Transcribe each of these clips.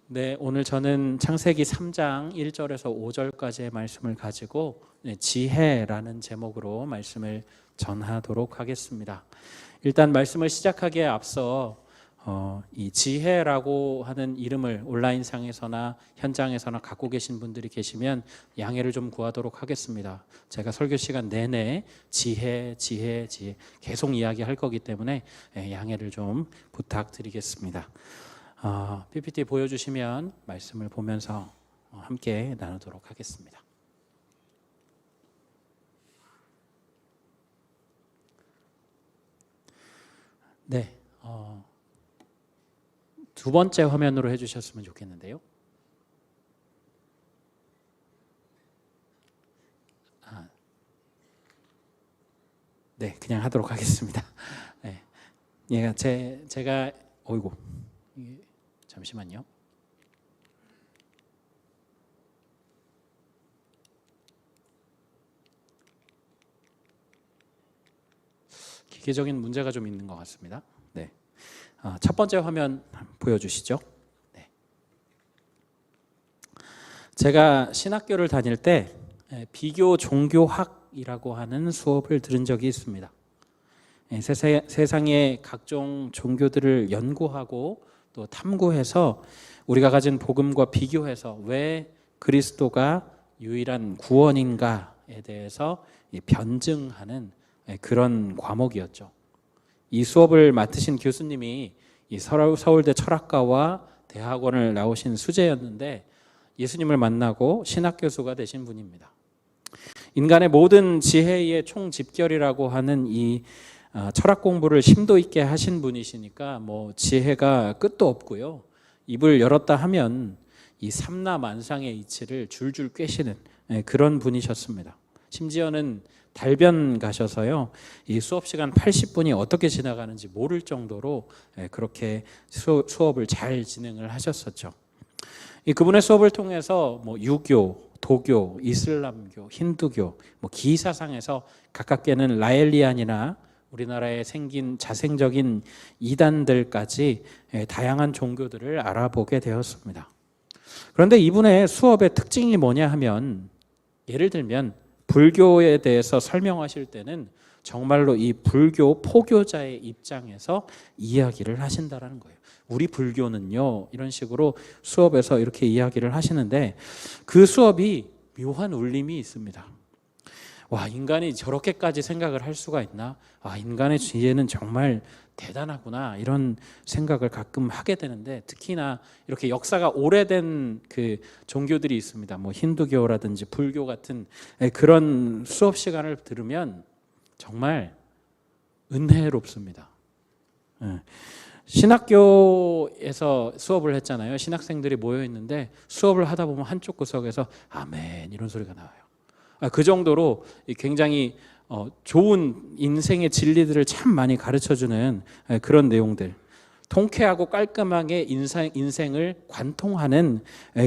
네, 오늘 저는 창세기 3장 1절에서 5절까지의 말씀을 가지고 지혜라는 제목으로 말씀을 전하도록 하겠습니다. 일단 말씀을 시작하기에 앞서 이 지혜라고 하는 이름을 온라인상에서나 현장에서나 갖고 계신 분들이 계시면 양해를 좀 구하도록 하겠습니다. 제가 설교 시간 내내 지혜 계속 이야기할 거기 때문에 양해를 좀 부탁드리겠습니다. PPT 보여주시면 말씀을 보면서 함께 나누도록 하겠습니다. 네, 두 번째 화면으로 해주셨으면 좋겠는데요. 네, 그냥 하도록 하겠습니다. 네, 얘가 제가 어이구. 잠시만요. 기계적인 문제가 좀 있는 것 같습니다. 네, 첫 번째 화면 보여주시죠. 네. 제가 신학교를 다닐 때 비교 종교학이라고 하는 수업을 들은 적이 있습니다. 세상의 각종 종교들을 연구하고 또 탐구해서 우리가 가진 복음과 비교해서 왜 그리스도가 유일한 구원인가에 대해서 변증하는 그런 과목이었죠. 이 수업을 맡으신 교수님이 이 서울대 철학과와 대학원을 나오신 수재였는데 예수님을 만나고 신학교수가 되신 분입니다. 인간의 모든 지혜의 총집결이라고 하는 이 철학 공부를 심도 있게 하신 분이시니까 뭐 지혜가 끝도 없고요. 입을 열었다 하면 이 삼라만상의 이치를 줄줄 꿰시는 그런 분이셨습니다. 심지어는 달변 가셔서요. 이 수업 시간 80분이 어떻게 지나가는지 모를 정도로 그렇게 수업을 잘 진행을 하셨었죠. 그분의 수업을 통해서 뭐 유교, 도교, 이슬람교, 힌두교, 뭐 기사상에서 가깝게는 라엘리안이나 우리나라에 생긴 자생적인 이단들까지 다양한 종교들을 알아보게 되었습니다. 그런데 이분의 수업의 특징이 뭐냐 하면 예를 들면 불교에 대해서 설명하실 때는 정말로 이 불교 포교자의 입장에서 이야기를 하신다라는 거예요. 우리 불교는요 이런 식으로 수업에서 이렇게 이야기를 하시는데 그 수업이 묘한 울림이 있습니다. 와, 인간이 저렇게까지 생각을 할 수가 있나? 아, 인간의 지혜는 정말 대단하구나 이런 생각을 가끔 하게 되는데 특히나 이렇게 역사가 오래된 그 종교들이 있습니다. 뭐 힌두교라든지 불교 같은 그런 수업 시간을 들으면 정말 은혜롭습니다. 신학교에서 수업을 했잖아요. 신학생들이 모여 있는데 수업을 하다 보면 한쪽 구석에서 아멘 이런 소리가 나와요. 그 정도로 굉장히 좋은 인생의 진리들을 참 많이 가르쳐주는 그런 내용들, 통쾌하고 깔끔하게 인생을 관통하는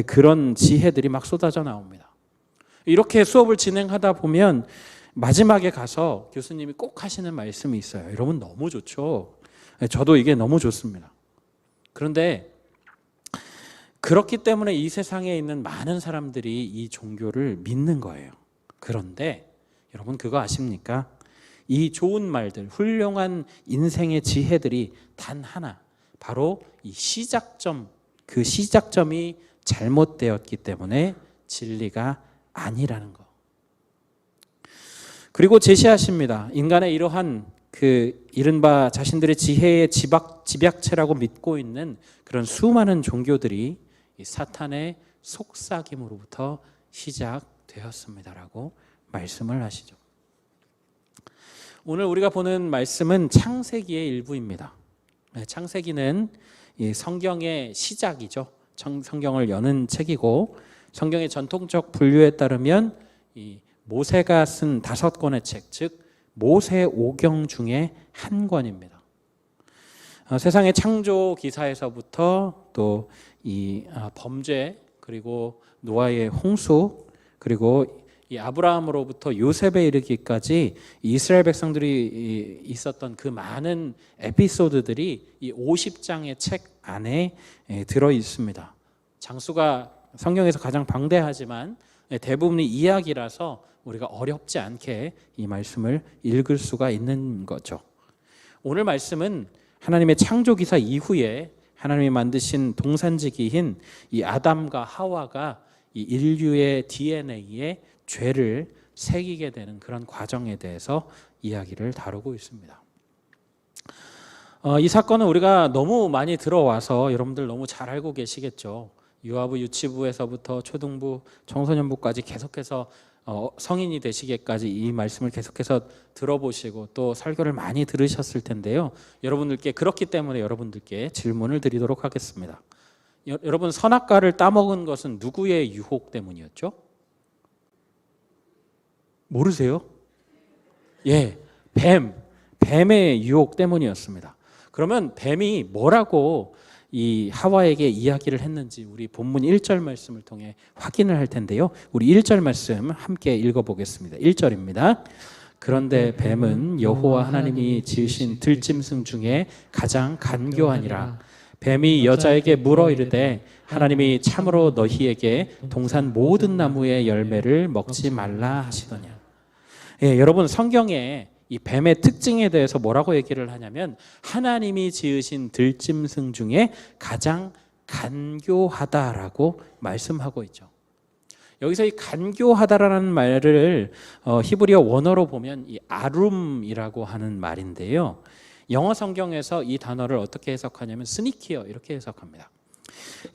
그런 지혜들이 막 쏟아져 나옵니다. 이렇게 수업을 진행하다 보면 마지막에 가서 교수님이 꼭 하시는 말씀이 있어요. 여러분 너무 좋죠. 저도 이게 너무 좋습니다. 그런데 그렇기 때문에 이 세상에 있는 많은 사람들이 이 종교를 믿는 거예요. 그런데 여러분 그거 아십니까? 이 좋은 말들, 훌륭한 인생의 지혜들이 단 하나, 바로 이 시작점, 그 시작점이 잘못되었기 때문에 진리가 아니라는 거. 그리고 제시하십니다. 인간의 이러한 그 이른바 자신들의 지혜의 집약체라고 믿고 있는 그런 수많은 종교들이 이 사탄의 속삭임으로부터 시작되었습니다라고 말씀을 하시죠. 오늘 우리가 보는 말씀은 창세기의 일부입니다. 창세기는 이 성경의 시작이죠. 성경을 여는 책이고 성경의 전통적 분류에 따르면 이 모세가 쓴 5권의 책, 즉 모세오경 중에 한 권입니다. 세상의 창조 기사에서부터 또 이 범죄 그리고 노아의 홍수 그리고 이 아브라함으로부터 요셉에 이르기까지 이스라엘 백성들이 있었던 그 많은 에피소드들이 이 50장의 책 안에 들어 있습니다. 장수가 성경에서 가장 방대하지만 대부분이 이야기라서 우리가 어렵지 않게 이 말씀을 읽을 수가 있는 거죠. 오늘 말씀은 하나님의 창조기사 이후에 하나님이 만드신 동산지기인 이 아담과 하와가 이 인류의 DNA에 죄를 새기게 되는 그런 과정에 대해서 이야기를 다루고 있습니다. 이 사건은 우리가 너무 많이 들어와서 여러분들 너무 잘 알고 계시겠죠. 유아부, 유치부에서부터 초등부, 청소년부까지 계속해서 성인이 되시기까지 이 말씀을 계속해서 들어보시고 또 설교를 많이 들으셨을 텐데요. 여러분들께 그렇기 때문에 여러분들께 질문을 드리도록 하겠습니다. 여러분, 선악과를 따먹은 것은 누구의 유혹 때문이었죠? 모르세요? 예, 뱀의 유혹 때문이었습니다. 그러면 뱀이 뭐라고 이 하와에게 이야기를 했는지 우리 본문 1절 말씀을 통해 확인을 할 텐데요. 우리 1절 말씀 함께 읽어보겠습니다. 1절입니다. 그런데 뱀은 여호와 하나님이 지으신 들짐승 중에 가장 간교하니라. 뱀이 여자에게 물어 이르되 하나님이 참으로 너희에게 동산 모든 나무의 열매를 먹지 말라 하시더냐. 예, 여러분, 성경에 이 뱀의 특징에 대해서 뭐라고 얘기를 하냐면 하나님이 지으신 들짐승 중에 가장 간교하다라고 말씀하고 있죠. 여기서 이 간교하다라는 말을 히브리어 원어로 보면 이 아룸이라고 하는 말인데요. 영어 성경에서 이 단어를 어떻게 해석하냐면 스니키어 이렇게 해석합니다.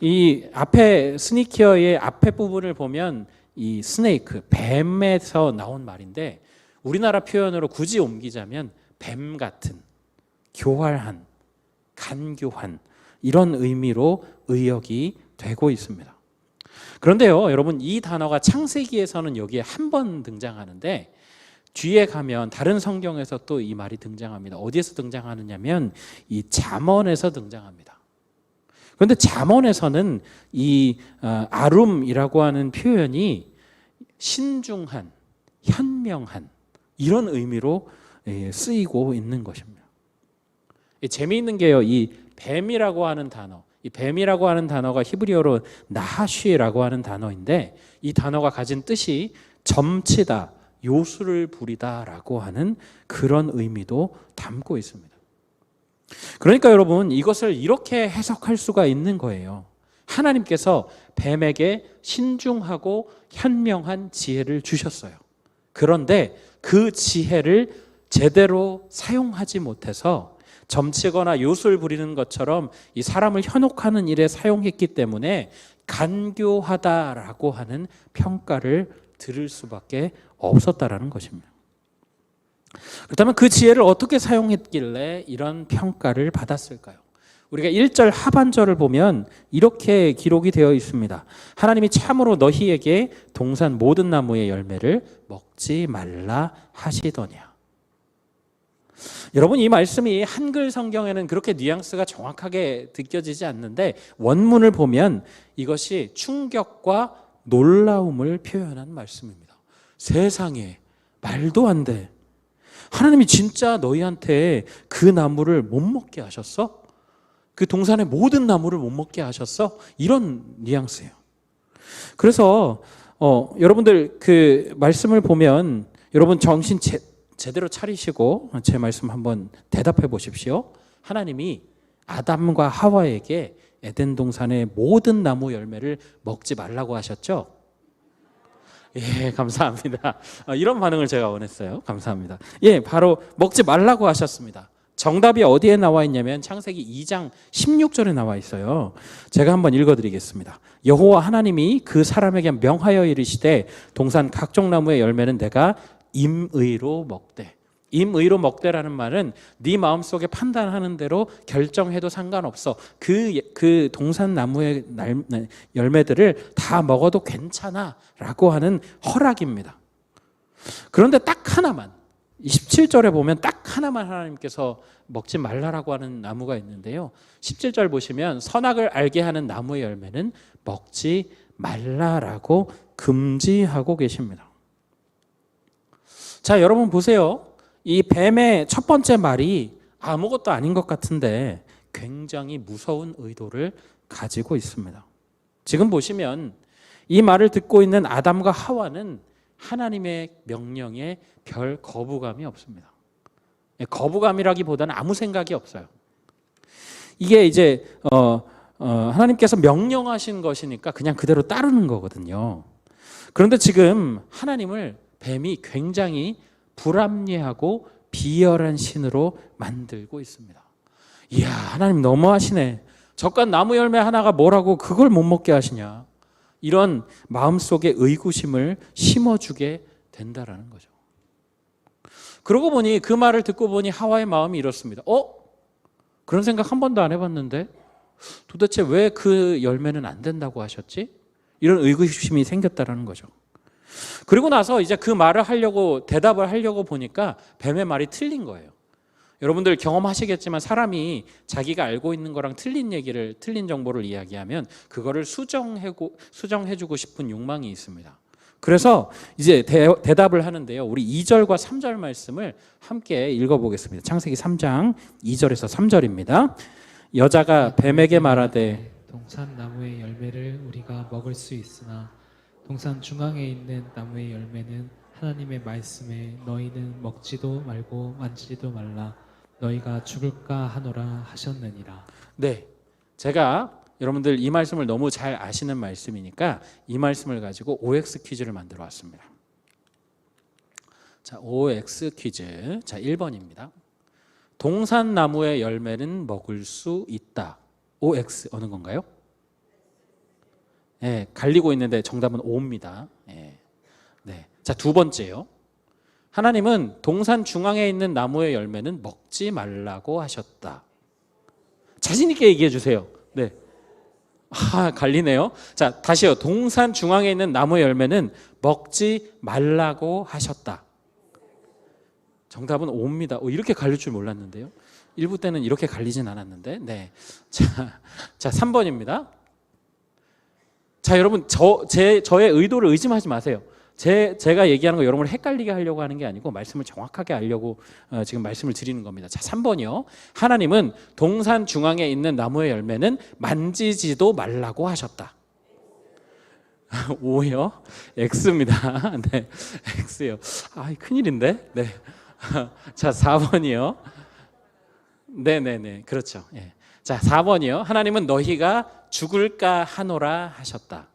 이 앞에 스니키어의 앞에 부분을 보면 이 스네이크, 뱀에서 나온 말인데 우리나라 표현으로 굳이 옮기자면 뱀 같은, 교활한, 간교한 이런 의미로 의역이 되고 있습니다. 그런데요, 여러분, 이 단어가 창세기에서는 여기에 한 번 등장하는데 뒤에 가면 다른 성경에서 또 이 말이 등장합니다. 어디에서 등장하느냐면 이 잠언에서 등장합니다. 그런데 잠언에서는 이 아룸이라고 하는 표현이 신중한, 현명한 이런 의미로 쓰이고 있는 것입니다. 재미있는 게요, 이 뱀이라고 하는 단어, 이 뱀이라고 하는 단어가 히브리어로 나하쉬라고 하는 단어인데 이 단어가 가진 뜻이 점치다, 요술을 부리다라고 하는 그런 의미도 담고 있습니다. 그러니까 여러분, 이것을 이렇게 해석할 수가 있는 거예요. 하나님께서 뱀에게 신중하고 현명한 지혜를 주셨어요. 그런데 그 지혜를 제대로 사용하지 못해서 점치거나 요술 부리는 것처럼 이 사람을 현혹하는 일에 사용했기 때문에 간교하다라고 하는 평가를 들을 수밖에 없었다라는 것입니다. 그렇다면 그 지혜를 어떻게 사용했길래 이런 평가를 받았을까요? 우리가 1절 하반절을 보면 이렇게 기록이 되어 있습니다. 하나님이 참으로 너희에게 동산 모든 나무의 열매를 먹지 말라 하시더냐. 여러분, 이 말씀이 한글 성경에는 그렇게 뉘앙스가 정확하게 느껴지지 않는데 원문을 보면 이것이 충격과 놀라움을 표현한 말씀입니다. 세상에, 말도 안 돼. 하나님이 진짜 너희한테 그 나무를 못 먹게 하셨어? 그 동산의 모든 나무를 못 먹게 하셨어? 이런 뉘앙스예요. 그래서 여러분들 그 말씀을 보면 여러분 정신 제대로 차리시고 제 말씀 한번 대답해 보십시오. 하나님이 아담과 하와에게 에덴 동산의 모든 나무 열매를 먹지 말라고 하셨죠? 예, 감사합니다. 이런 반응을 제가 원했어요. 감사합니다. 예, 바로 먹지 말라고 하셨습니다. 정답이 어디에 나와 있냐면 창세기 2장 16절에 나와 있어요. 제가 한번 읽어드리겠습니다. 여호와 하나님이 그 사람에게 명하여 이르시되 동산 각종 나무의 열매는 내가 임의로 먹되. 임의로 먹되라는 말은 네 마음속에 판단하는 대로 결정해도 상관없어. 그 동산 나무의 열매들을 다 먹어도 괜찮아 라고 하는 허락입니다. 그런데 딱 하나만, 17절에 보면 딱 하나만 하나님께서 먹지 말라라고 하는 나무가 있는데요. 17절 보시면 선악을 알게 하는 나무의 열매는 먹지 말라라고 금지하고 계십니다. 자, 여러분 보세요. 이 뱀의 첫 번째 말이 아무것도 아닌 것 같은데 굉장히 무서운 의도를 가지고 있습니다. 지금 보시면 이 말을 듣고 있는 아담과 하와는 하나님의 명령에 별 거부감이 없습니다. 거부감이라기보다는 아무 생각이 없어요. 이게 이제 하나님께서 명령하신 것이니까 그냥 그대로 따르는 거거든요. 그런데 지금 하나님을 뱀이 굉장히 불합리하고 비열한 신으로 만들고 있습니다. 이야, 하나님 너무하시네. 저깟 나무 열매 하나가 뭐라고 그걸 못 먹게 하시냐. 이런 마음속에 의구심을 심어주게 된다라는 거죠. 그러고 보니 그 말을 듣고 보니 하와의 마음이 이렇습니다. 그런 생각 한 번도 안 해봤는데 도대체 왜 그 열매는 안 된다고 하셨지? 이런 의구심이 생겼다라는 거죠. 그리고 나서 이제 그 말을 하려고 대답을 하려고 보니까 뱀의 말이 틀린 거예요. 여러분들 경험하시겠지만 사람이 자기가 알고 있는 거랑 틀린 정보를 이야기하면 그거를 수정해주고 싶은 욕망이 있습니다. 그래서 이제 대답을 하는데요. 우리 2절과 3절 말씀을 함께 읽어보겠습니다. 창세기 3장 2절에서 3절입니다. 여자가 뱀에게 말하되 동산 나무의 열매를 우리가 먹을 수 있으나 동산 중앙에 있는 나무의 열매는 하나님의 말씀에 너희는 먹지도 말고 만지지도 말라 너희가 죽을까 하노라 하셨느니라. 네, 제가 여러분들 이 말씀을 너무 잘 아시는 말씀이니까 이 말씀을 가지고 OX 퀴즈를 만들어 왔습니다. 자, OX 퀴즈. 자, 1번입니다. 동산나무의 열매는 먹을 수 있다. OX 어느 건가요? 네, 갈리고 있는데 정답은 O입니다. 네. 자, 두 번째요. 하나님은 동산 중앙에 있는 나무의 열매는 먹지 말라고 하셨다. 자신 있게 얘기해 주세요. 네. 갈리네요. 자, 다시요. 동산 중앙에 있는 나무의 열매는 먹지 말라고 하셨다. 정답은 O입니다. 이렇게 갈릴 줄 몰랐는데요. 1부 때는 이렇게 갈리진 않았는데. 네. 자, 3번입니다. 자, 여러분, 저의 의도를 의심하지 마세요. 제가 얘기하는 거 여러분을 헷갈리게 하려고 하는 게 아니고 말씀을 정확하게 알려고 지금 말씀을 드리는 겁니다. 자, 3번이요. 하나님은 동산 중앙에 있는 나무의 열매는 만지지도 말라고 하셨다. O요? X입니다. 네, X요. 큰일인데. 네. 자, 4번이요. 네네네. 그렇죠. 예. 자, 4번이요. 하나님은 너희가 죽을까 하노라 하셨다.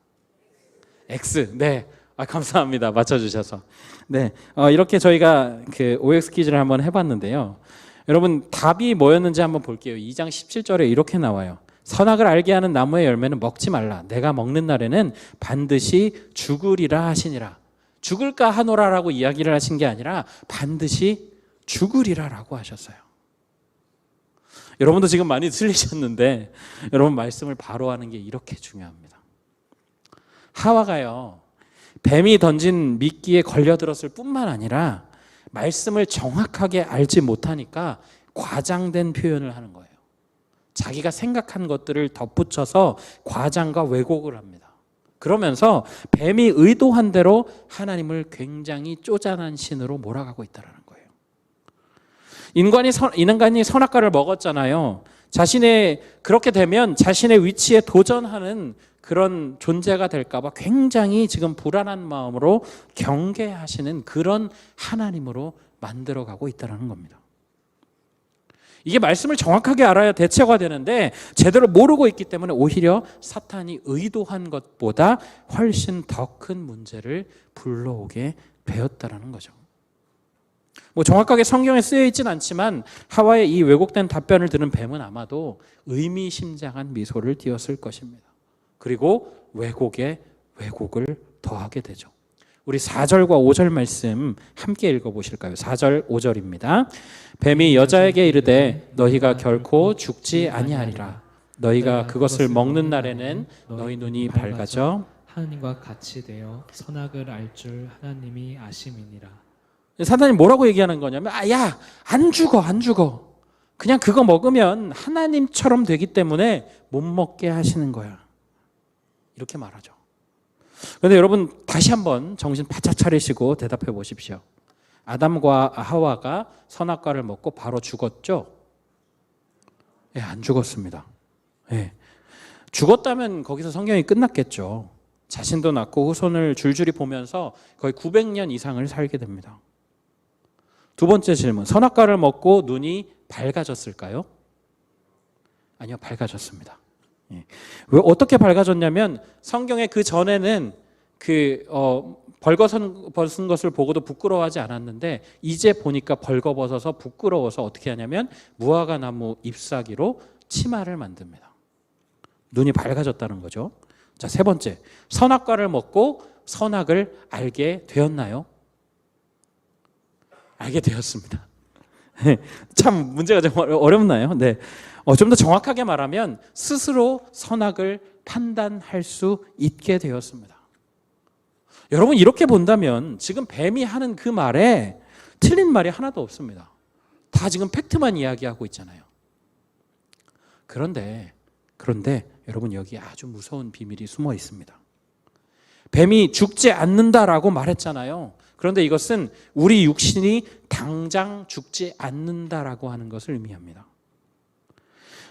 X. 네. 감사합니다. 맞춰주셔서. 네. 이렇게 저희가 그 OX 퀴즈를 한번 해봤는데요. 여러분, 답이 뭐였는지 한번 볼게요. 2장 17절에 이렇게 나와요. 선악을 알게 하는 나무의 열매는 먹지 말라. 내가 먹는 날에는 반드시 죽으리라 하시니라. 죽을까 하노라라고 이야기를 하신 게 아니라 반드시 죽으리라라고 하셨어요. 여러분도 지금 많이 틀리셨는데 여러분 말씀을 바로 하는 게 이렇게 중요합니다. 하와가요. 뱀이 던진 미끼에 걸려들었을 뿐만 아니라 말씀을 정확하게 알지 못하니까 과장된 표현을 하는 거예요. 자기가 생각한 것들을 덧붙여서 과장과 왜곡을 합니다. 그러면서 뱀이 의도한 대로 하나님을 굉장히 쪼잔한 신으로 몰아가고 있다는 거예요. 인간이 선악과를 먹었잖아요. 그렇게 되면 자신의 위치에 도전하는 그런 존재가 될까봐 굉장히 지금 불안한 마음으로 경계하시는 그런 하나님으로 만들어가고 있다는 겁니다. 이게 말씀을 정확하게 알아야 대처가 되는데 제대로 모르고 있기 때문에 오히려 사탄이 의도한 것보다 훨씬 더 큰 문제를 불러오게 되었다는 거죠. 정확하게 성경에 쓰여 있지는 않지만 하와의 이 왜곡된 답변을 들은 뱀은 아마도 의미심장한 미소를 띄었을 것입니다. 그리고 왜곡에 왜곡을 더하게 되죠. 우리 4절과 5절 말씀 함께 읽어보실까요? 4절 5절입니다. 뱀이 여자에게 이르되 너희가 결코 죽지 아니하리라. 너희가 그것을 먹는 날에는 너희 눈이 밝아져 하나님과 같이 되어 선악을 알 줄 하나님이 아심이니라. 사탄이 뭐라고 얘기하는 거냐면 야, 안 죽어. 그냥 그거 먹으면 하나님처럼 되기 때문에 못 먹게 하시는 거야. 이렇게 말하죠. 그런데 여러분 다시 한번 정신 바짝 차리시고 대답해 보십시오. 아담과 하와가 선악과를 먹고 바로 죽었죠? 안 죽었습니다. 죽었다면 거기서 성경이 끝났겠죠. 자신도 낳고 후손을 줄줄이 보면서 거의 900년 이상을 살게 됩니다. 두 번째 질문, 선악과를 먹고 눈이 밝아졌을까요? 아니요, 밝아졌습니다. 왜 어떻게 밝아졌냐면 성경에 그 전에는 벌거벗은 것을 보고도 부끄러워하지 않았는데 이제 보니까 벌거벗어서 부끄러워서 어떻게 하냐면 무화과 나무 잎사귀로 치마를 만듭니다. 눈이 밝아졌다는 거죠. 자, 세 번째, 선악과를 먹고 선악을 알게 되었나요? 알게 되었습니다. 참 문제가 좀 어렵나요? 네. 좀 더 정확하게 말하면 스스로 선악을 판단할 수 있게 되었습니다. 여러분, 이렇게 본다면 지금 뱀이 하는 그 말에 틀린 말이 하나도 없습니다. 다 지금 팩트만 이야기하고 있잖아요. 그런데 여러분, 여기 아주 무서운 비밀이 숨어 있습니다. 뱀이 죽지 않는다라고 말했잖아요. 그런데 이것은 우리 육신이 당장 죽지 않는다라고 하는 것을 의미합니다.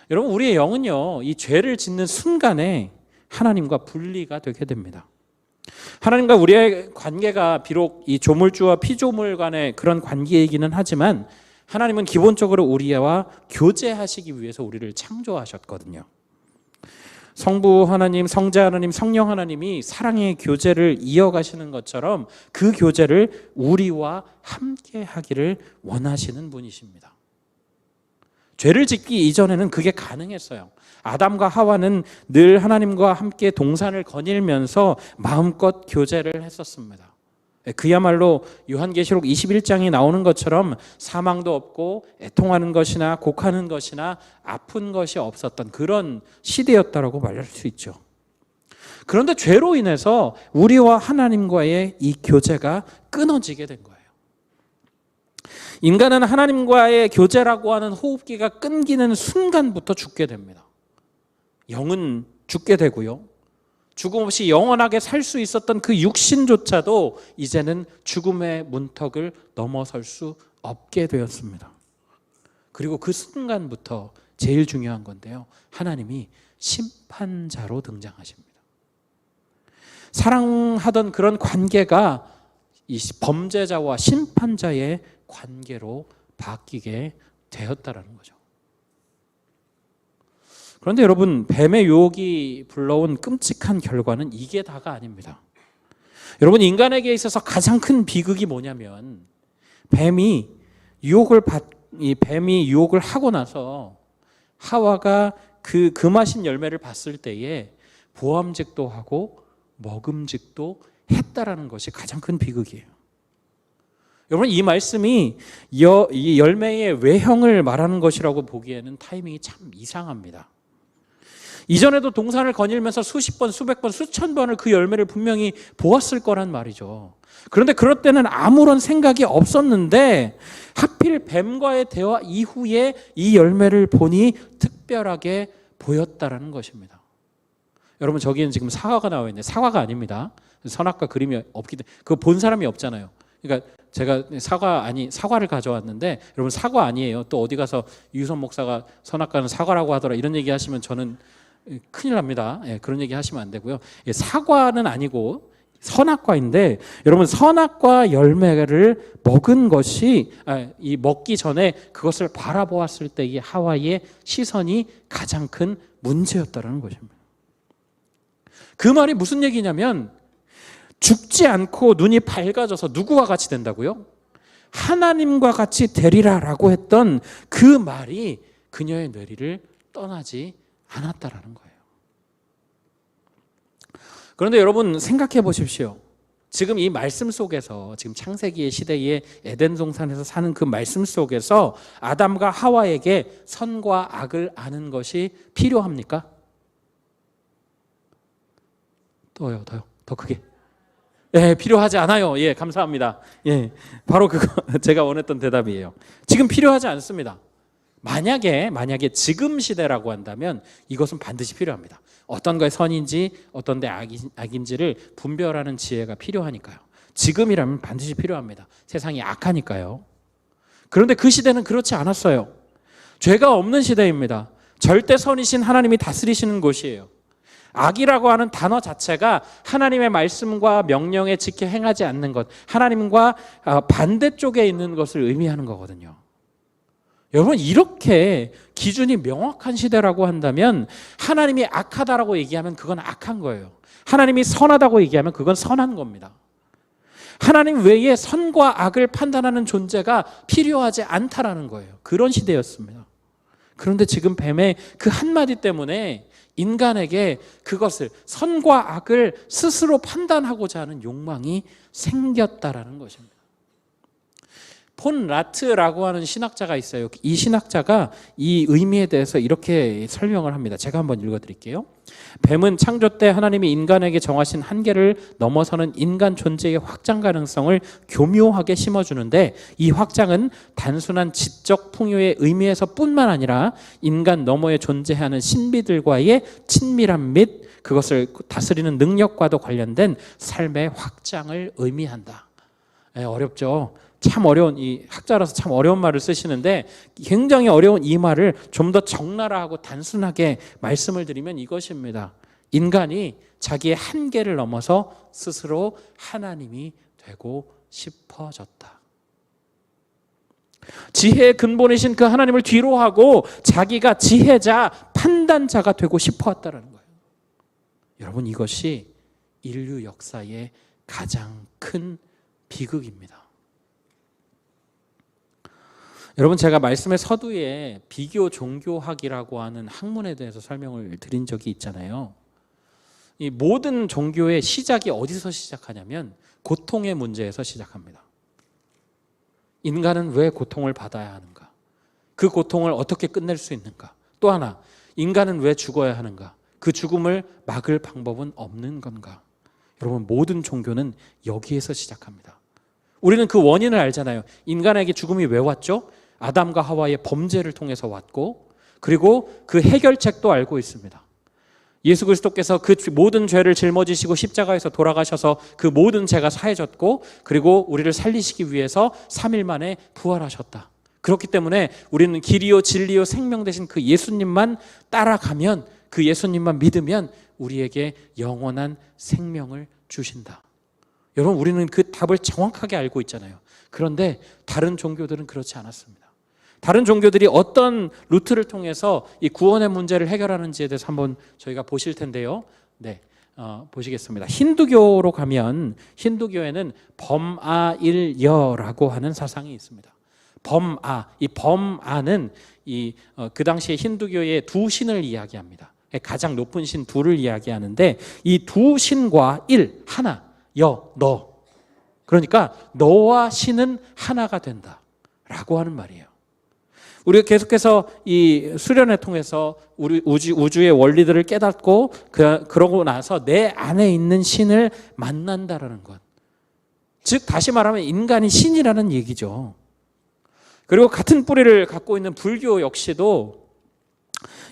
여러분, 우리의 영은요, 이 죄를 짓는 순간에 하나님과 분리가 되게 됩니다. 하나님과 우리의 관계가 비록 이 조물주와 피조물 간의 그런 관계이기는 하지만 하나님은 기본적으로 우리와 교제하시기 위해서 우리를 창조하셨거든요. 성부 하나님, 성자 하나님, 성령 하나님이 사랑의 교제를 이어가시는 것처럼 그 교제를 우리와 함께 하기를 원하시는 분이십니다. 죄를 짓기 이전에는 그게 가능했어요. 아담과 하와는 늘 하나님과 함께 동산을 거닐면서 마음껏 교제를 했었습니다. 그야말로 요한계시록 21장이 나오는 것처럼 사망도 없고 애통하는 것이나 곡하는 것이나 아픈 것이 없었던 그런 시대였다라고 말할 수 있죠. 그런데 죄로 인해서 우리와 하나님과의 이 교제가 끊어지게 된 거예요. 인간은 하나님과의 교제라고 하는 호흡기가 끊기는 순간부터 죽게 됩니다. 영은 죽게 되고요. 죽음 없이 영원하게 살 수 있었던 그 육신조차도 이제는 죽음의 문턱을 넘어설 수 없게 되었습니다. 그리고 그 순간부터 제일 중요한 건데요, 하나님이 심판자로 등장하십니다. 사랑하던 그런 관계가 이 범죄자와 심판자의 관계로 바뀌게 되었다라는 거죠. 그런데 여러분, 뱀의 유혹이 불러온 끔찍한 결과는 이게 다가 아닙니다. 여러분, 인간에게 있어서 가장 큰 비극이 뭐냐면 뱀이 유혹을 하고 나서 하와가 그 금하신 열매를 봤을 때에 보암직도 하고 먹음직도 했다라는 것이 가장 큰 비극이에요. 여러분, 이 말씀이 이 열매의 외형을 말하는 것이라고 보기에는 타이밍이 참 이상합니다. 이전에도 동산을 거닐면서 수십 번, 수백 번, 수천 번을 그 열매를 분명히 보았을 거란 말이죠. 그런데 그럴 때는 아무런 생각이 없었는데 하필 뱀과의 대화 이후에 이 열매를 보니 특별하게 보였다라는 것입니다. 여러분, 저기는 지금 사과가 나와 있는데 사과가 아닙니다. 선악과 그림이 없기 때문에 그거 본 사람이 없잖아요. 그러니까 제가 사과를 가져왔는데 여러분, 사과 아니에요. 또 어디 가서 유선 목사가 선악과는 사과라고 하더라 이런 얘기 하시면 저는 큰일 납니다. 그런 얘기 하시면 안 되고요. 사과는 아니고 선악과인데 여러분, 선악과 열매를 먹은 것이 먹기 전에 그것을 바라보았을 때 이 하와의 시선이 가장 큰 문제였다는 것입니다. 그 말이 무슨 얘기냐면 죽지 않고 눈이 밝아져서 누구와 같이 된다고요? 하나님과 같이 되리라라고 했던 그 말이 그녀의 뇌리를 떠나지 않았다라는 거예요. 그런데 여러분, 생각해 보십시오. 지금 이 말씀 속에서, 지금 창세기의 시대의 에덴 동산에서 사는 그 말씀 속에서 아담과 하와에게 선과 악을 아는 것이 필요합니까? 더 크게. 필요하지 않아요. 감사합니다. 바로 그거 제가 원했던 대답이에요. 지금 필요하지 않습니다. 만약에 지금 시대라고 한다면 이것은 반드시 필요합니다. 어떤 거에 선인지 어떤 데 악인지를 분별하는 지혜가 필요하니까요. 지금이라면 반드시 필요합니다. 세상이 악하니까요. 그런데 그 시대는 그렇지 않았어요. 죄가 없는 시대입니다. 절대 선이신 하나님이 다스리시는 곳이에요. 악이라고 하는 단어 자체가 하나님의 말씀과 명령에 지켜 행하지 않는 것, 하나님과 반대쪽에 있는 것을 의미하는 거거든요. 여러분, 이렇게 기준이 명확한 시대라고 한다면 하나님이 악하다라고 얘기하면 그건 악한 거예요. 하나님이 선하다고 얘기하면 그건 선한 겁니다. 하나님 외에 선과 악을 판단하는 존재가 필요하지 않다라는 거예요. 그런 시대였습니다. 그런데 지금 뱀의 그 한마디 때문에 인간에게 그것을, 선과 악을 스스로 판단하고자 하는 욕망이 생겼다라는 것입니다. 폰 라트라고 하는 신학자가 있어요. 이 신학자가 이 의미에 대해서 이렇게 설명을 합니다. 제가 한번 읽어드릴게요. 뱀은 창조 때 하나님이 인간에게 정하신 한계를 넘어서는 인간 존재의 확장 가능성을 교묘하게 심어주는데, 이 확장은 단순한 지적 풍요의 의미에서 뿐만 아니라 인간 너머에 존재하는 신비들과의 친밀함 및 그것을 다스리는 능력과도 관련된 삶의 확장을 의미한다. 어렵죠? 참 어려운, 이 학자라서 참 어려운 말을 쓰시는데, 굉장히 어려운 이 말을 좀 더 적나라하고 단순하게 말씀을 드리면 이것입니다. 인간이 자기의 한계를 넘어서 스스로 하나님이 되고 싶어졌다. 지혜의 근본이신 그 하나님을 뒤로하고 자기가 지혜자, 판단자가 되고 싶어왔다는 거예요. 여러분, 이것이 인류 역사의 가장 큰 비극입니다. 여러분, 제가 말씀의 서두에 비교 종교학이라고 하는 학문에 대해서 설명을 드린 적이 있잖아요. 이 모든 종교의 시작이 어디서 시작하냐면 고통의 문제에서 시작합니다. 인간은 왜 고통을 받아야 하는가? 그 고통을 어떻게 끝낼 수 있는가? 또 하나, 인간은 왜 죽어야 하는가? 그 죽음을 막을 방법은 없는 건가? 여러분, 모든 종교는 여기에서 시작합니다. 우리는 그 원인을 알잖아요. 인간에게 죽음이 왜 왔죠? 아담과 하와의 범죄를 통해서 왔고, 그리고 그 해결책도 알고 있습니다. 예수 그리스도께서 그 모든 죄를 짊어지시고 십자가에서 돌아가셔서 그 모든 죄가 사해졌고, 그리고 우리를 살리시기 위해서 3일 만에 부활하셨다. 그렇기 때문에 우리는 길이요 진리요 생명 되신 그 예수님만 따라가면, 그 예수님만 믿으면 우리에게 영원한 생명을 주신다. 여러분, 우리는 그 답을 정확하게 알고 있잖아요. 그런데 다른 종교들은 그렇지 않았습니다. 다른 종교들이 어떤 루트를 통해서 이 구원의 문제를 해결하는지에 대해서 한번 저희가 보실 텐데요. 네, 보시겠습니다. 힌두교로 가면 힌두교에는 범아일여라고 하는 사상이 있습니다. 범아, 이 범아는 그 당시에 힌두교의 두 신을 이야기합니다. 가장 높은 신 둘을 이야기하는데, 이 두 신과 일, 하나, 너. 그러니까 너와 신은 하나가 된다라고 하는 말이에요. 우리가 계속해서 이 수련회 통해서 우리 우주의 원리들을 깨닫고 그러고 나서 내 안에 있는 신을 만난다라는 것. 즉 다시 말하면 인간이 신이라는 얘기죠. 그리고 같은 뿌리를 갖고 있는 불교 역시도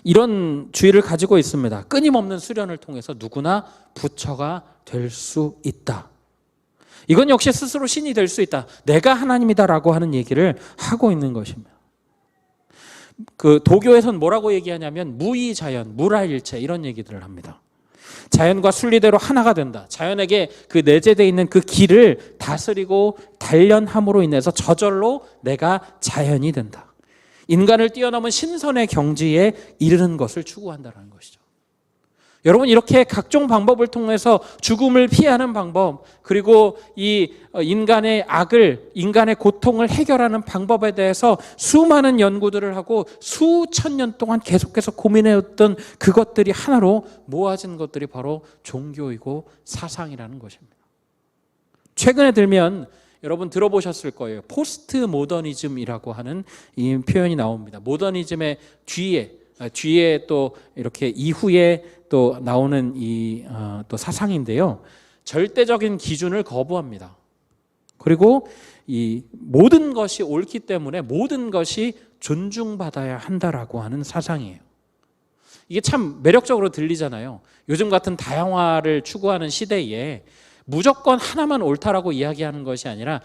이런 주의를 가지고 있습니다. 끊임없는 수련을 통해서 누구나 부처가 될 수 있다. 이건 역시 스스로 신이 될 수 있다. 내가 하나님이다라고 하는 얘기를 하고 있는 것입니다. 그 도교에서는 뭐라고 얘기하냐면 무의자연, 무라일체 이런 얘기들을 합니다. 자연과 순리대로 하나가 된다. 자연에게 그 내재되어 있는 그 길을 다스리고 단련함으로 인해서 저절로 내가 자연이 된다. 인간을 뛰어넘은 신선의 경지에 이르는 것을 추구한다는 것이죠. 여러분, 이렇게 각종 방법을 통해서 죽음을 피하는 방법, 그리고 이 인간의 악을, 인간의 고통을 해결하는 방법에 대해서 수많은 연구들을 하고 수천 년 동안 계속해서 고민해왔던 그것들이 하나로 모아진 것들이 바로 종교이고 사상이라는 것입니다. 최근에 들면 여러분 들어보셨을 거예요. 포스트 모더니즘이라고 하는 이 표현이 나옵니다. 모더니즘의 뒤에 또 이렇게 이후에 또 나오는 또 사상인데요. 절대적인 기준을 거부합니다. 그리고 이 모든 것이 옳기 때문에 모든 것이 존중받아야 한다라고 하는 사상이에요. 이게 참 매력적으로 들리잖아요. 요즘 같은 다양화를 추구하는 시대에 무조건 하나만 옳다라고 이야기하는 것이 아니라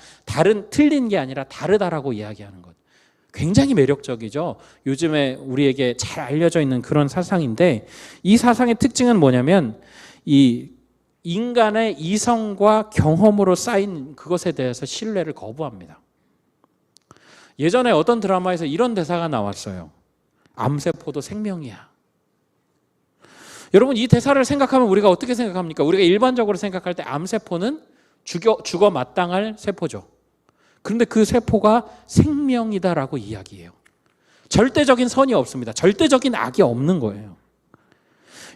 틀린 게 아니라 다르다라고 이야기하는 것. 굉장히 매력적이죠. 요즘에 우리에게 잘 알려져 있는 그런 사상인데, 이 사상의 특징은 뭐냐면 이 인간의 이성과 경험으로 쌓인 그것에 대해서 신뢰를 거부합니다. 예전에 어떤 드라마에서 이런 대사가 나왔어요. 암세포도 생명이야. 여러분, 이 대사를 생각하면 우리가 어떻게 생각합니까? 우리가 일반적으로 생각할 때 암세포는 죽어 마땅할 세포죠. 그런데 그 세포가 생명이다라고 이야기해요. 절대적인 선이 없습니다. 절대적인 악이 없는 거예요.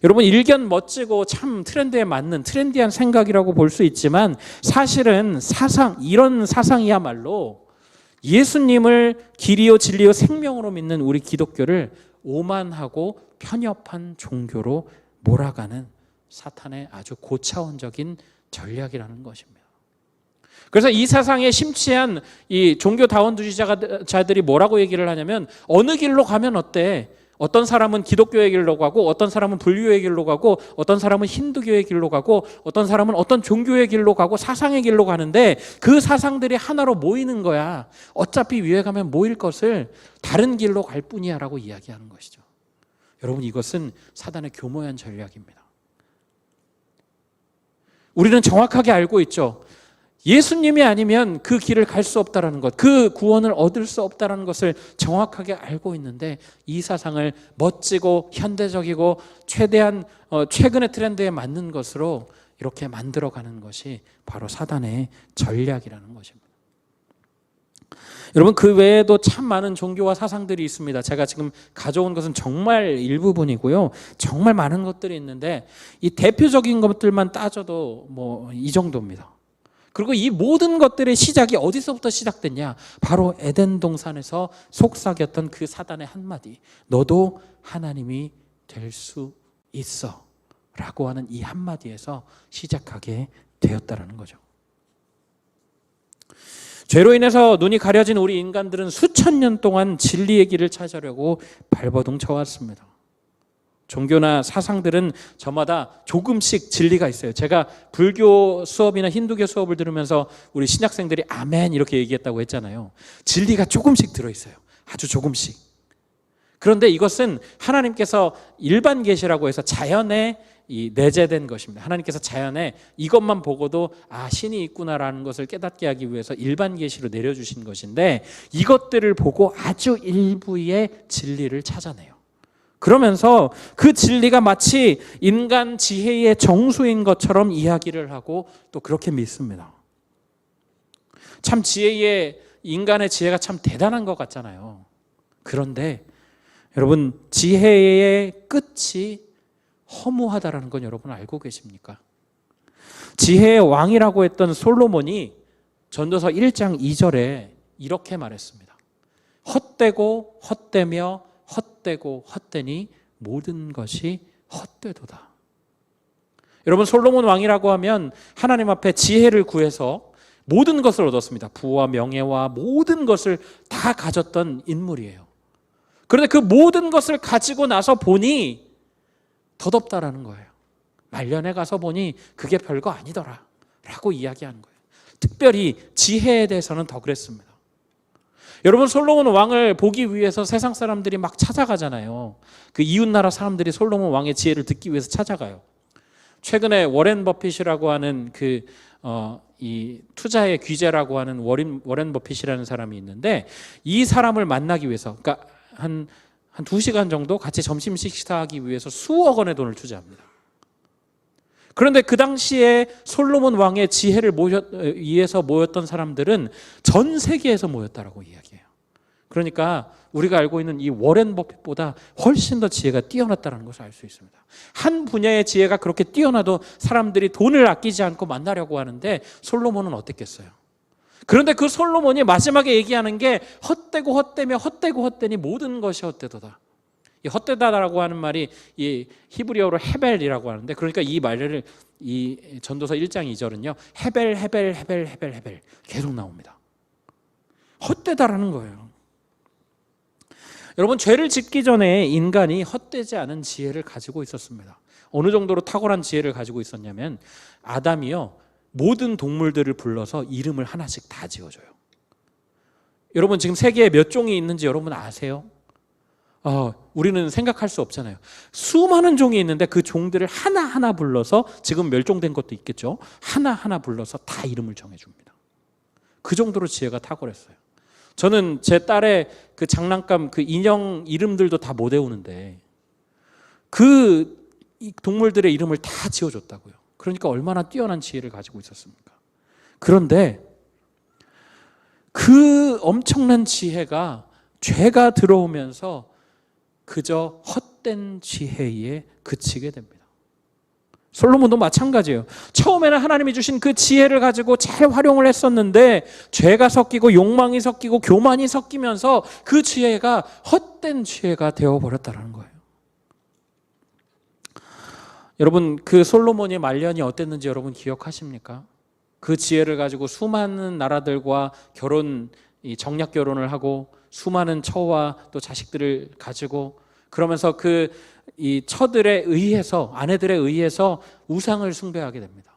여러분, 일견 멋지고 참 트렌드에 맞는 트렌디한 생각이라고 볼 수 있지만, 사실은 이런 사상이야말로 예수님을 길이요 진리요 생명으로 믿는 우리 기독교를 오만하고 편협한 종교로 몰아가는 사탄의 아주 고차원적인 전략이라는 것입니다. 그래서 이 사상에 심취한 이 종교 다원주의자들이 뭐라고 얘기를 하냐면, 어느 길로 가면 어때? 어떤 사람은 기독교의 길로 가고, 어떤 사람은 불교의 길로 가고, 어떤 사람은 힌두교의 길로 가고, 어떤 사람은 어떤 종교의 길로 가고, 사상의 길로 가는데 그 사상들이 하나로 모이는 거야. 어차피 위에 가면 모일 것을 다른 길로 갈 뿐이야 라고 이야기하는 것이죠. 여러분, 이것은 사단의 교모한 전략입니다. 우리는 정확하게 알고 있죠. 예수님이 아니면 그 길을 갈 수 없다라는 것, 그 구원을 얻을 수 없다라는 것을 정확하게 알고 있는데, 이 사상을 멋지고 현대적이고 최대한 최근의 트렌드에 맞는 것으로 이렇게 만들어가는 것이 바로 사단의 전략이라는 것입니다. 여러분, 그 외에도 참 많은 종교와 사상들이 있습니다. 제가 지금 가져온 것은 정말 일부분이고요. 정말 많은 것들이 있는데, 이 대표적인 것들만 따져도 뭐 이 정도입니다. 그리고 이 모든 것들의 시작이 어디서부터 시작됐냐? 바로 에덴 동산에서 속삭였던 그 사단의 한마디, 너도 하나님이 될 수 있어 라고 하는 이 한마디에서 시작하게 되었다라는 거죠. 죄로 인해서 눈이 가려진 우리 인간들은 수천 년 동안 진리의 길을 찾으려고 발버둥 쳐왔습니다. 종교나 사상들은 저마다 조금씩 진리가 있어요. 제가 불교 수업이나 힌두교 수업을 들으면서 우리 신학생들이 아멘 이렇게 얘기했다고 했잖아요. 진리가 조금씩 들어있어요. 아주 조금씩. 그런데 이것은 하나님께서 일반 계시라고 해서 자연에 내재된 것입니다. 하나님께서 자연에 이것만 보고도 신이 있구나라는 것을 깨닫게 하기 위해서 일반 계시로 내려주신 것인데, 이것들을 보고 아주 일부의 진리를 찾아내요. 그러면서 그 진리가 마치 인간 지혜의 정수인 것처럼 이야기를 하고 또 그렇게 믿습니다. 참 인간의 지혜가 참 대단한 것 같잖아요. 그런데 여러분, 지혜의 끝이 허무하다라는 건 여러분 알고 계십니까? 지혜의 왕이라고 했던 솔로몬이 전도서 1장 2절에 이렇게 말했습니다. 헛되고 헛되며 헛되고 헛되니 모든 것이 헛되도다. 여러분, 솔로몬 왕이라고 하면 하나님 앞에 지혜를 구해서 모든 것을 얻었습니다. 부와 명예와 모든 것을 다 가졌던 인물이에요. 그런데 그 모든 것을 가지고 나서 보니 덧없다라는 거예요. 말년에 가서 보니 그게 별거 아니더라 라고 이야기하는 거예요. 특별히 지혜에 대해서는 더 그랬습니다. 여러분, 솔로몬 왕을 보기 위해서 세상 사람들이 막 찾아가잖아요. 그 이웃나라 사람들이 솔로몬 왕의 지혜를 듣기 위해서 찾아가요. 최근에 워렌 버핏이라고 하는 이 투자의 귀재라고 하는 워렌 버핏이라는 사람이 있는데, 이 사람을 만나기 위해서, 그러니까 한 2시간 정도 같이 점심 식사하기 위해서 수억 원의 돈을 투자합니다. 그런데 그 당시에 솔로몬 왕의 지혜를 위해서 모였던 사람들은 전 세계에서 모였다라고 이야기해요. 그러니까 우리가 알고 있는 이 워렌 버핏보다 훨씬 더 지혜가 뛰어났다는 것을 알 수 있습니다. 한 분야의 지혜가 그렇게 뛰어나도 사람들이 돈을 아끼지 않고 만나려고 하는데, 솔로몬은 어땠겠어요? 그런데 그 솔로몬이 마지막에 얘기하는 게 헛되고 헛되며 헛되고 헛되니 모든 것이 헛되도다. 이 헛되다라고 하는 말이 이 히브리어로 헤벨이라고 하는데, 그러니까 이 말을 이 전도서 1장 2절은요 헤벨 계속 나옵니다. 헛되다라는 거예요. 여러분, 죄를 짓기 전에 인간이 헛되지 않은 지혜를 가지고 있었습니다. 어느 정도로 탁월한 지혜를 가지고 있었냐면, 아담이요 모든 동물들을 불러서 이름을 하나씩 다 지어줘요. 여러분 지금 세계에 몇 종이 있는지 여러분 아세요? 우리는 생각할 수 없잖아요. 수많은 종이 있는데 그 종들을 하나하나 불러서, 지금 멸종된 것도 있겠죠, 하나하나 불러서 다 이름을 정해줍니다. 그 정도로 지혜가 탁월했어요. 저는 제 딸의 그 장난감 그 인형 이름들도 다 못 외우는데 그 동물들의 이름을 다 지어줬다고요. 그러니까 얼마나 뛰어난 지혜를 가지고 있었습니까? 그런데 그 엄청난 지혜가 죄가 들어오면서 그저 헛된 지혜에 그치게 됩니다. 솔로몬도 마찬가지예요. 처음에는 하나님이 주신 그 지혜를 가지고 잘 활용을 했었는데 죄가 섞이고 욕망이 섞이고 교만이 섞이면서 그 지혜가 헛된 지혜가 되어버렸다는 거예요. 여러분, 그 솔로몬의 말년이 어땠는지 여러분 기억하십니까? 그 지혜를 가지고 수많은 나라들과 정략 결혼을 하고 수많은 처와 또 자식들을 가지고, 그러면서 이 처들에 의해서, 아내들에 의해서 우상을 숭배하게 됩니다.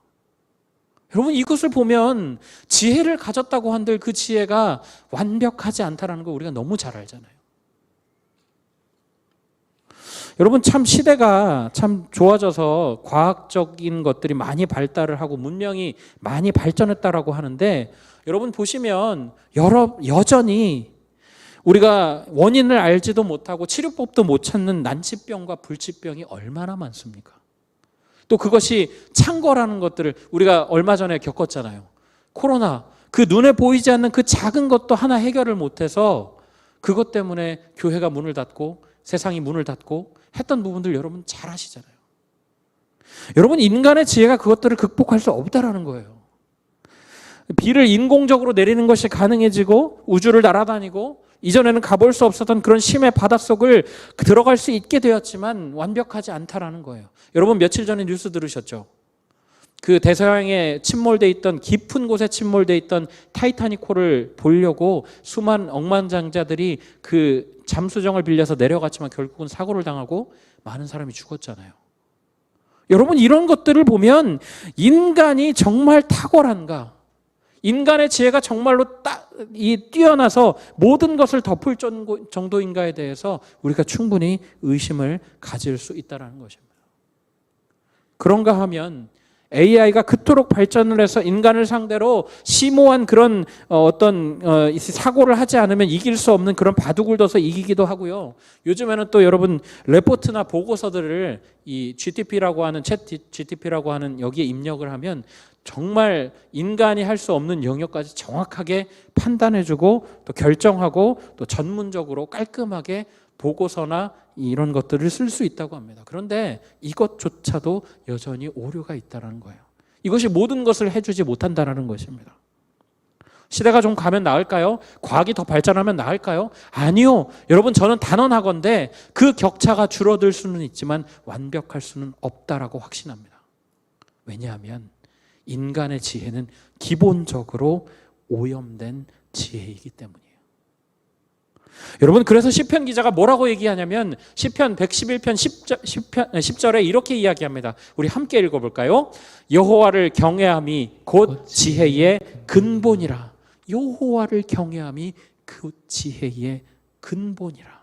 여러분, 이것을 보면 지혜를 가졌다고 한들 그 지혜가 완벽하지 않다는 걸 우리가 너무 잘 알잖아요. 여러분, 참 시대가 참 좋아져서 과학적인 것들이 많이 발달을 하고 문명이 많이 발전했다라고 하는데, 여러분 보시면 여전히 우리가 원인을 알지도 못하고 치료법도 못 찾는 난치병과 불치병이 얼마나 많습니까? 또 그것이 창궐하는 것들을 우리가 얼마 전에 겪었잖아요. 코로나, 그 눈에 보이지 않는 그 작은 것도 하나 해결을 못해서 그것 때문에 교회가 문을 닫고 세상이 문을 닫고 했던 부분들 여러분 잘 아시잖아요. 여러분, 인간의 지혜가 그것들을 극복할 수 없다라는 거예요. 비를 인공적으로 내리는 것이 가능해지고 우주를 날아다니고 이전에는 가볼 수 없었던 그런 심해 바닷속을 들어갈 수 있게 되었지만 완벽하지 않다라는 거예요. 여러분, 며칠 전에 뉴스 들으셨죠? 그 대서양에 침몰돼 있던, 깊은 곳에 침몰돼 있던 타이타닉호를 보려고 수만 억만장자들이 그 잠수정을 빌려서 내려갔지만 결국은 사고를 당하고 많은 사람이 죽었잖아요. 여러분, 이런 것들을 보면 인간이 정말 탁월한가? 인간의 지혜가 정말로 뛰어나서 모든 것을 덮을 정도인가에 대해서 우리가 충분히 의심을 가질 수 있다는 것입니다. 그런가 하면 AI가 그토록 발전을 해서 인간을 상대로 심오한 그런 사고를 하지 않으면 이길 수 없는 그런 바둑을 둬서 이기기도 하고요. 요즘에는 또 여러분 레포트나 보고서들을 이 GTP라고 하는 챗 GTP라고 하는 여기에 입력을 하면 정말 인간이 할 수 없는 영역까지 정확하게 판단해주고 또 결정하고 또 전문적으로 깔끔하게 보고서나 이런 것들을 쓸 수 있다고 합니다. 그런데 이것조차도 여전히 오류가 있다는 거예요. 이것이 모든 것을 해주지 못한다는 것입니다. 시대가 좀 가면 나을까요? 과학이 더 발전하면 나을까요? 아니요. 여러분, 저는 단언하건대 그 격차가 줄어들 수는 있지만 완벽할 수는 없다라고 확신합니다. 왜냐하면 인간의 지혜는 기본적으로 오염된 지혜이기 때문이에요. 여러분, 그래서 시편 기자가 뭐라고 얘기하냐면 시편 111편 10절에 이렇게 이야기합니다. 우리 함께 읽어볼까요? 여호와를 경외함이 곧 지혜의 근본이라. 여호와를 경외함이 그 지혜의 근본이라.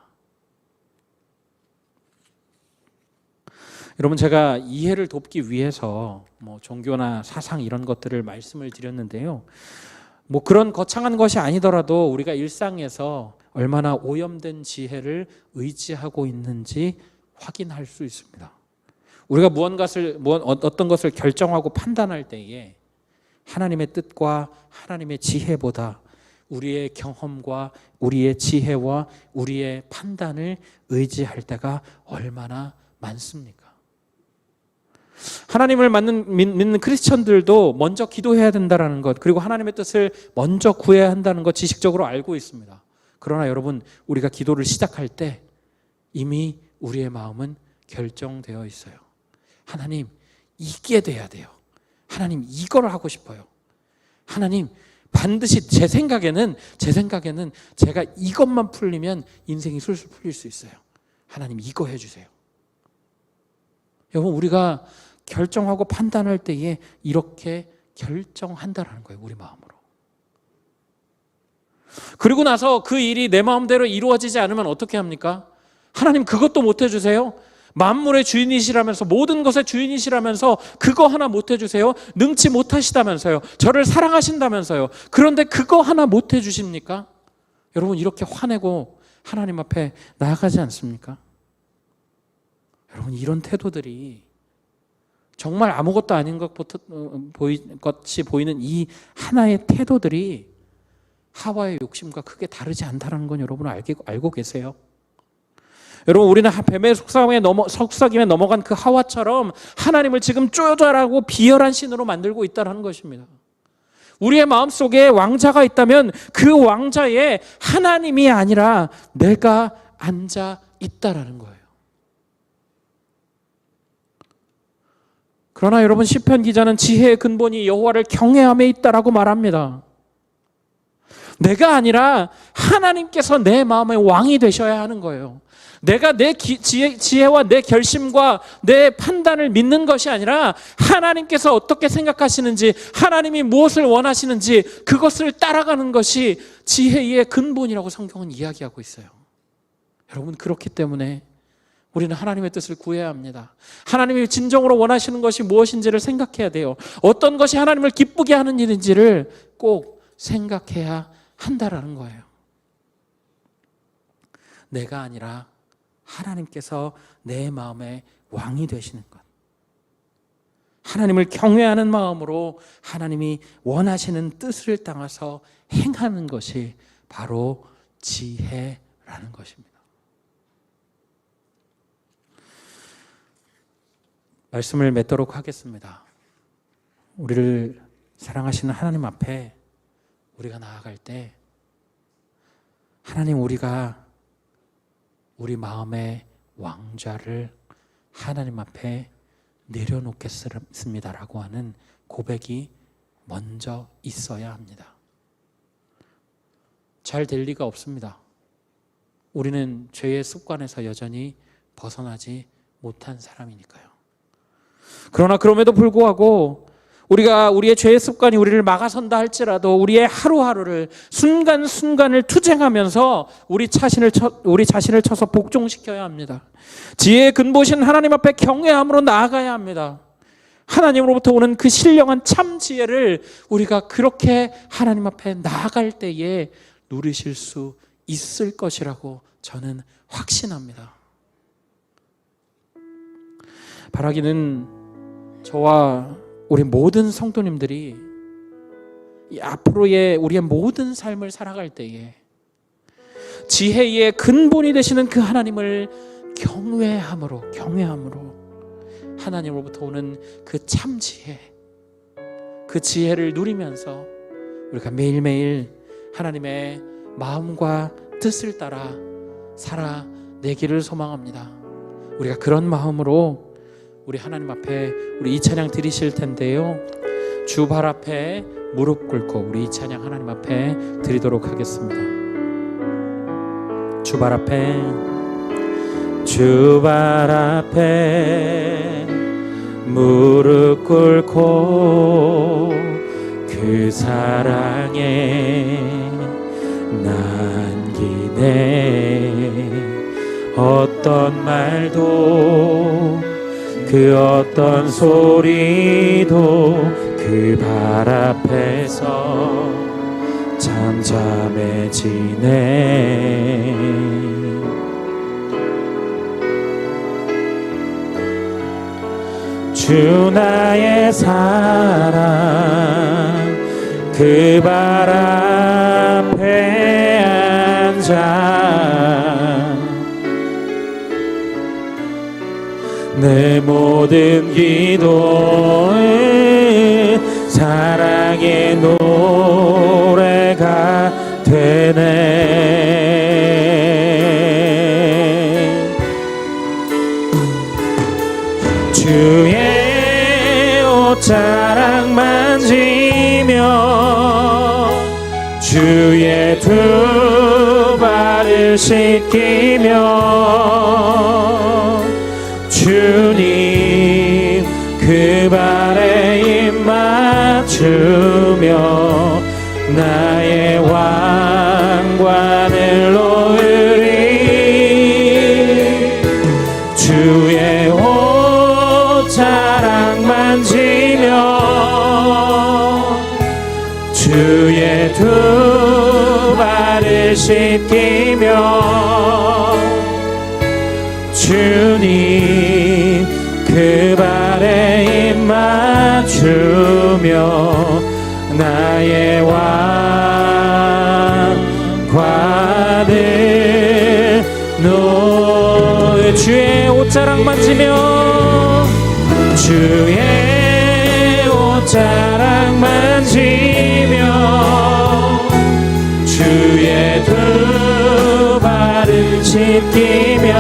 여러분, 제가 이해를 돕기 위해서 종교나 사상 이런 것들을 말씀을 드렸는데요. 그런 거창한 것이 아니더라도 우리가 일상에서 얼마나 오염된 지혜를 의지하고 있는지 확인할 수 있습니다. 우리가 어떤 것을 결정하고 판단할 때에 하나님의 뜻과 하나님의 지혜보다 우리의 경험과 우리의 지혜와 우리의 판단을 의지할 때가 얼마나 많습니까? 하나님을 믿는 크리스천들도 먼저 기도해야 된다는 것, 그리고 하나님의 뜻을 먼저 구해야 한다는 것 지식적으로 알고 있습니다. 그러나 여러분, 우리가 기도를 시작할 때 이미 우리의 마음은 결정되어 있어요. 하나님, 이게 돼야 돼요. 하나님, 이걸 하고 싶어요. 하나님, 반드시 제 생각에는 제가 이것만 풀리면 인생이 술술 풀릴 수 있어요. 하나님, 이거 해주세요. 여러분, 우리가 결정하고 판단할 때에 이렇게 결정한다는 거예요. 우리 마음으로. 그리고 나서 그 일이 내 마음대로 이루어지지 않으면 어떻게 합니까? 하나님 그것도 못 해주세요? 만물의 주인이시라면서, 모든 것의 주인이시라면서 그거 하나 못 해주세요? 능치 못하시다면서요? 저를 사랑하신다면서요? 그런데 그거 하나 못 해주십니까? 여러분, 이렇게 화내고 하나님 앞에 나아가지 않습니까? 여러분, 이런 태도들이 정말 아무것도 아닌 것이 보이는 이 하나의 태도들이 하와의 욕심과 크게 다르지 않다는 건 여러분 알고 계세요? 여러분, 우리는 뱀의 속삭임에 넘어간 그 하와처럼 하나님을 지금 쪼잔하고 비열한 신으로 만들고 있다는 것입니다. 우리의 마음속에 왕자가 있다면 그 왕자에 하나님이 아니라 내가 앉아 있다라는 거예요. 그러나 여러분, 시편 기자는 지혜의 근본이 여호와를 경외함에 있다라고 말합니다. 내가 아니라 하나님께서 내 마음의 왕이 되셔야 하는 거예요. 내가 내 지혜와 내 결심과 내 판단을 믿는 것이 아니라 하나님께서 어떻게 생각하시는지, 하나님이 무엇을 원하시는지 그것을 따라가는 것이 지혜의 근본이라고 성경은 이야기하고 있어요. 여러분, 그렇기 때문에 우리는 하나님의 뜻을 구해야 합니다. 하나님이 진정으로 원하시는 것이 무엇인지를 생각해야 돼요. 어떤 것이 하나님을 기쁘게 하는 일인지를 꼭 생각해야 한다라는 거예요. 내가 아니라 하나님께서 내 마음의 왕이 되시는 것, 하나님을 경외하는 마음으로 하나님이 원하시는 뜻을 따라서 행하는 것이 바로 지혜라는 것입니다. 말씀을 맺도록 하겠습니다. 우리를 사랑하시는 하나님 앞에 우리가 나아갈 때, 하나님, 우리가 우리 마음의 왕좌를 하나님 앞에 내려놓겠습니다라고 하는 고백이 먼저 있어야 합니다. 잘 될 리가 없습니다. 우리는 죄의 습관에서 여전히 벗어나지 못한 사람이니까요. 그러나 그럼에도 불구하고 우리가 우리의 죄의 습관이 우리를 막아선다 할지라도 우리의 하루하루를 순간순간을 투쟁하면서 우리 자신을 쳐서 복종시켜야 합니다. 지혜의 근본이신 하나님 앞에 경외함으로 나아가야 합니다. 하나님으로부터 오는 그 신령한 참 지혜를 우리가 그렇게 하나님 앞에 나아갈 때에 누리실 수 있을 것이라고 저는 확신합니다. 바라기는 저와 우리 모든 성도님들이 이 앞으로의 우리의 모든 삶을 살아갈 때에 지혜의 근본이 되시는 그 하나님을 경외함으로 하나님으로부터 오는 그 참 지혜, 그 지혜를 누리면서 우리가 매일매일 하나님의 마음과 뜻을 따라 살아내기를 소망합니다. 우리가 그런 마음으로 우리 하나님 앞에 우리 이 찬양 드리실 텐데요, 주 발 앞에 무릎 꿇고 우리 이 찬양 하나님 앞에 드리도록 하겠습니다. 주 발 앞에 무릎 꿇고 그 사랑에 남기네. 어떤 말도 그 어떤 소리도 그 발 앞에서 잠잠해지네. 주 나의 사랑 그 발 앞에 앉아 내 모든 기도에 사랑의 노래가 되네. 주의 옷자락 만지며 주의 두 발을 씻기며 주님 그 발에 입 맞추며 나의 왕 주의 두 발을 씻기며 주님 그 발에 입 맞추며 나의 왕관을 놓을 주의 옷자락 만지며 주의 옷자락 만지며 주의 두 발을 씻기며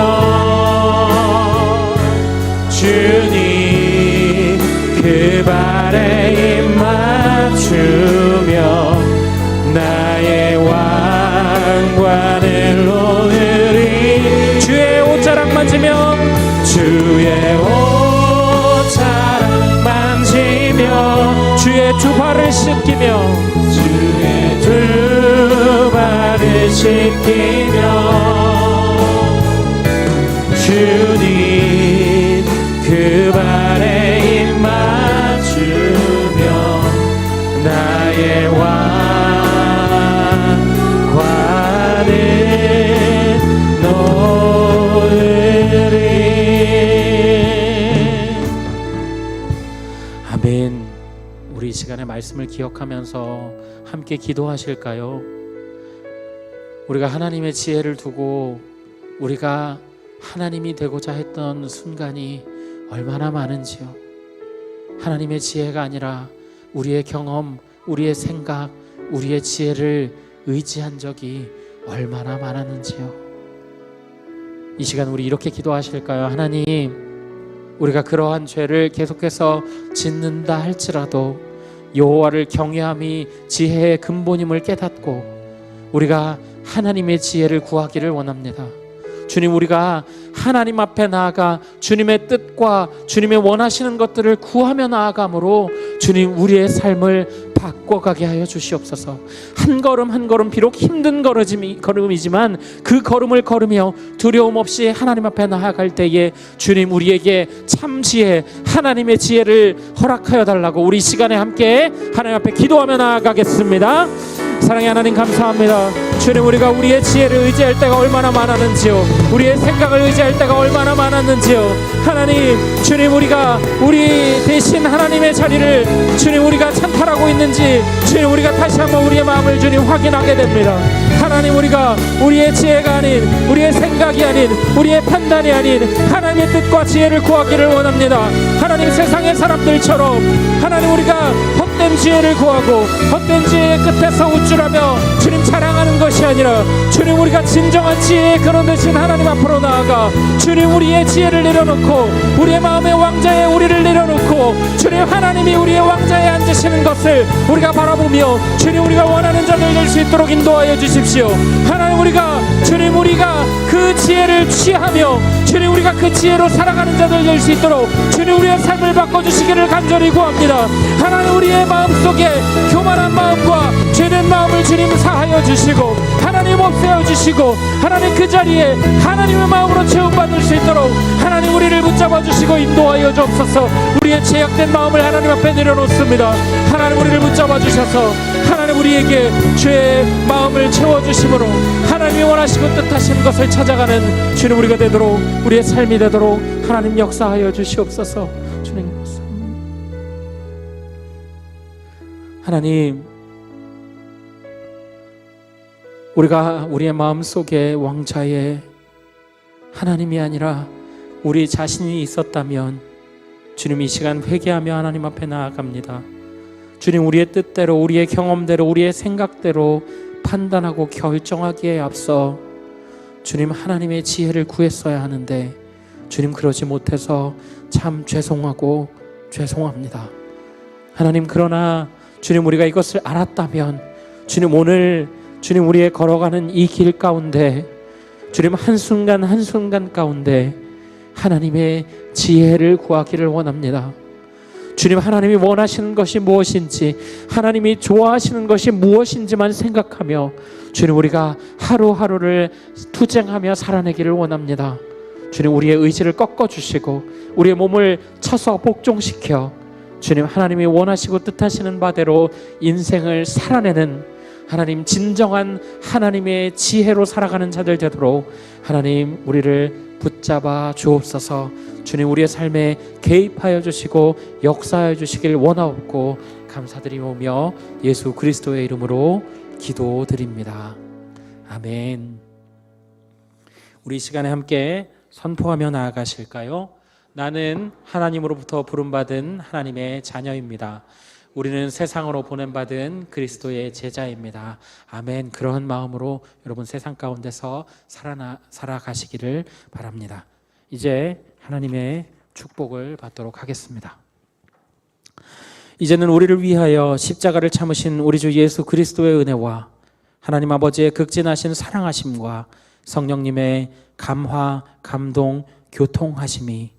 주님 그 발에 입 맞추며 나의 왕관을 놓으리 주의 옷자락 만지며 주의 옷자락 만지며 주의 두 발을 씻기며 주의 두 발을 씻기며 주님 그 발에 입 맞추며 나의 왕관을 놓으리. 아멘. 우리 이 시간에 말씀을 기억하면서 함께 기도하실까요? 우리가 하나님의 지혜를 두고 우리가 하나님이 되고자 했던 순간이 얼마나 많은지요. 하나님의 지혜가 아니라 우리의 경험, 우리의 생각, 우리의 지혜를 의지한 적이 얼마나 많았는지요. 이 시간 우리 이렇게 기도하실까요? 하나님, 우리가 그러한 죄를 계속해서 짓는다 할지라도 여호와를 경외함이 지혜의 근본임을 깨닫고 우리가 하나님의 지혜를 구하기를 원합니다. 주님, 우리가 하나님 앞에 나아가 주님의 뜻과 주님의 원하시는 것들을 구하며 나아감으로 주님 우리의 삶을 바꿔가게 하여 주시옵소서. 한 걸음 한 걸음 비록 힘든 걸음이지만 그 걸음을 걸으며 두려움 없이 하나님 앞에 나아갈 때에 주님 우리에게 참 지혜, 하나님의 지혜를 허락하여 달라고 우리 시간에 함께 하나님 앞에 기도하며 나아가겠습니다. 사랑의 하나님 감사합니다. 주님, 우리가 우리의 지혜를 의지할 때가 얼마나 많았는지요, 우리의 생각을 의지할 때가 얼마나 많았는지요. 하나님, 주님, 우리가 우리 대신 하나님의 자리를 주님 우리가 찬탈하고 있는지 주님 우리가 다시 한번 우리의 마음을 주님 확인하게 됩니다. 하나님, 우리가 우리의 지혜가 아닌, 우리의 생각이 아닌, 우리의 판단이 아닌 하나님의 뜻과 지혜를 구하기를 원합니다. 하나님, 세상의 사람들처럼 하나님 우리가 헛된 지혜를 구하고 헛된 지혜의 끝에서 우쭐하며 주님 자랑하는 것이 아니라 주님 우리가 진정한 지혜에 그러듯인 하나님 앞으로 나아가 주님 우리의 지혜를 내려놓고 우리의 마음의 왕자에 우리를 내려놓고 주님 하나님이 우리의 왕자에 앉으시는 것을 우리가 바라보며 주님 우리가 원하는 자들 될 수 있도록 인도하여 주십시오. 하나님, 우리가 주님 우리가 그 지혜를 취하며 주님 우리가 그 지혜로 살아가는 자들 될 수 있도록 주님 우리의 삶을 바꿔주시기를 간절히 구합니다. 하나님, 우리의 마음속에 교만한 마음과 죄된 마음을 주님 사하여 주시고 하나님 없애어 주시고 하나님 그 자리에 하나님의 마음으로 채움받을 수 있도록 하나님 우리를 붙잡아 주시고 인도하여 주옵소서. 우리의 죄악된 마음을 하나님 앞에 내려놓습니다. 하나님, 우리를 붙잡아 주셔서 하나님 우리에게 죄의 마음을 채워주심으로 하나님이 원하시고 뜻하시는 것을 찾아가는 주님 우리가 되도록, 우리의 삶이 되도록 하나님 역사하여 주시옵소서. 주님, 하나님, 우리가 우리의 마음속에 왕자에 하나님이 아니라 우리 자신이 있었다면 주님 이 시간 회개하며 하나님 앞에 나아갑니다. 주님, 우리의 뜻대로, 우리의 경험대로, 우리의 생각대로 판단하고 결정하기에 앞서 주님 하나님의 지혜를 구했어야 하는데 주님 그러지 못해서 참 죄송하고 죄송합니다. 하나님, 그러나 주님 우리가 이것을 알았다면 주님 오늘 주님 우리의 걸어가는 이 길 가운데 주님 한순간 한순간 가운데 하나님의 지혜를 구하기를 원합니다. 주님, 하나님이 원하시는 것이 무엇인지, 하나님이 좋아하시는 것이 무엇인지만 생각하며 주님 우리가 하루하루를 투쟁하며 살아내기를 원합니다. 주님, 우리의 의지를 꺾어주시고 우리의 몸을 쳐서 복종시켜 주님, 하나님이 원하시고 뜻하시는 바대로 인생을 살아내는 하나님, 진정한 하나님의 지혜로 살아가는 자들 되도록 하나님 우리를 붙잡아 주옵소서. 주님, 우리의 삶에 개입하여 주시고 역사하여 주시길 원하옵고 감사드리오며 예수 그리스도의 이름으로 기도드립니다. 아멘. 우리 이 시간에 함께 선포하며 나아가실까요? 나는 하나님으로부터 부름받은 하나님의 자녀입니다. 우리는 세상으로 보냄받은 그리스도의 제자입니다. 아멘. 그런 마음으로 여러분 세상 가운데서 살아가시기를 바랍니다. 이제 하나님의 축복을 받도록 하겠습니다. 이제는 우리를 위하여 십자가를 참으신 우리 주 예수 그리스도의 은혜와 하나님 아버지의 극진하신 사랑하심과 성령님의 감화, 감동, 교통하심이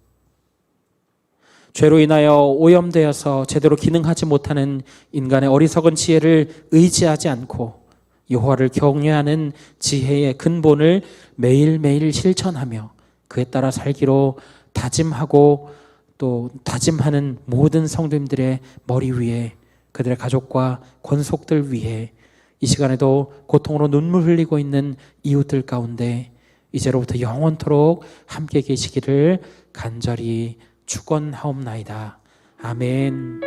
죄로 인하여 오염되어서 제대로 기능하지 못하는 인간의 어리석은 지혜를 의지하지 않고 여호와를 경외하는 지혜의 근본을 매일매일 실천하며 그에 따라 살기로 다짐하고 또 다짐하는 모든 성도님들의 머리 위에, 그들의 가족과 권속들 위에, 이 시간에도 고통으로 눈물 흘리고 있는 이웃들 가운데 이제로부터 영원토록 함께 계시기를 간절히 축원하옵나이다. 아멘.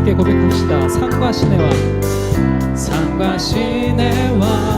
함께 고백합시다. 산과 시내와